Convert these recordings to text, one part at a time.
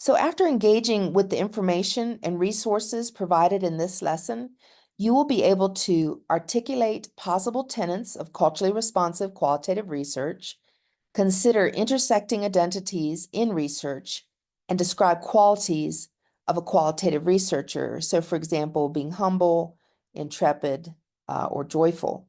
So after engaging with the information and resources provided in this lesson, you will be able to articulate possible tenets of culturally responsive qualitative research, consider intersecting identities in research, and describe qualities of a qualitative researcher. So, for example, being humble, intrepid, or joyful.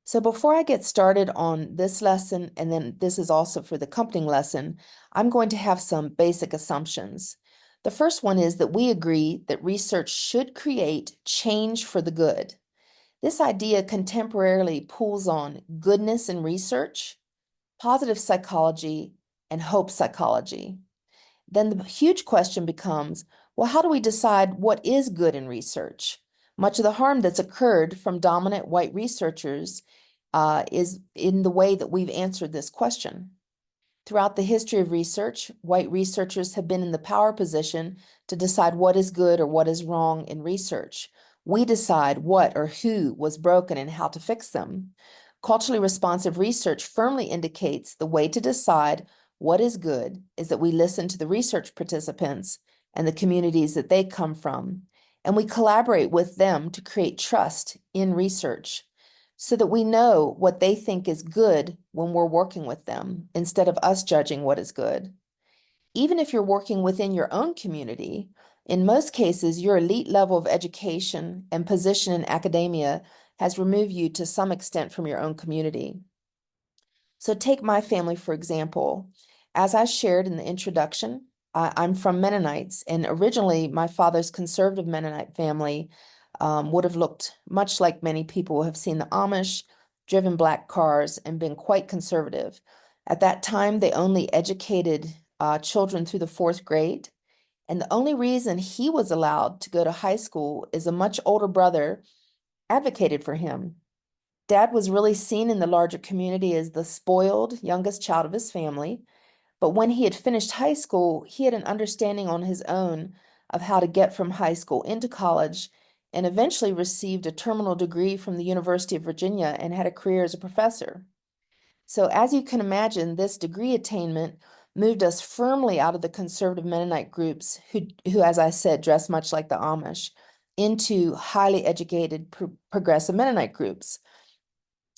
So before I get started on this lesson, and then this is also for the accompanying lesson, I'm going to have some basic assumptions. The first one is that we agree that research should create change for the good. This idea contemporarily pulls on goodness in research, positive psychology, and hope psychology. Then the huge question becomes, well, how do we decide what is good in research? Much of the harm that's occurred from dominant white researchers is in the way that we've answered this question. Throughout the history of research, white researchers have been in the power position to decide what is good or what is wrong in research. We decide what or who was broken and how to fix them. Culturally responsive research firmly indicates the way to decide what is good is that we listen to the research participants and the communities that they come from, and we collaborate with them to create trust in research so that we know what they think is good when we're working with them instead of us judging what is good. Even if you're working within your own community, in most cases, your elite level of education and position in academia has removed you to some extent from your own community. So take my family, for example. As I shared in the introduction, I'm from Mennonites, and originally my father's conservative Mennonite family would have looked much like many people who have seen the Amish, driven black cars, and been quite conservative. At that time, they only educated children through the fourth grade. And the only reason he was allowed to go to high school is a much older brother advocated for him. Dad was really seen in the larger community as the spoiled youngest child of his family. But when he had finished high school, he had an understanding on his own of how to get from high school into college and eventually received a terminal degree from the University of Virginia and had a career as a professor. So, as you can imagine, this degree attainment moved us firmly out of the conservative Mennonite groups who, as I said, dress much like the Amish, into highly educated progressive Mennonite groups.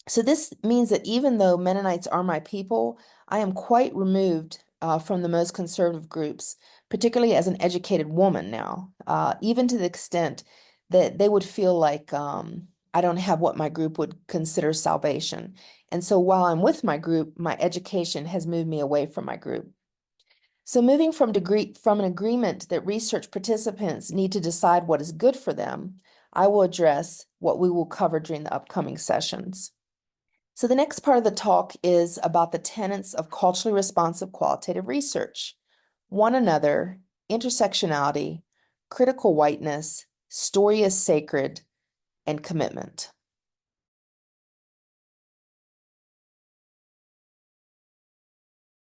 So this means that even though Mennonites are my people, I am quite removed from the most conservative groups, particularly as an educated woman now, even to the extent that they would feel like I don't have what my group would consider salvation. And so while I'm with my group, my education has moved me away from my group. So moving from an agreement that research participants need to decide what is good for them, I will address what we will cover during the upcoming sessions. So the next part of the talk is about the tenets of culturally responsive qualitative research: one another, intersectionality, critical whiteness, story is sacred, and commitment.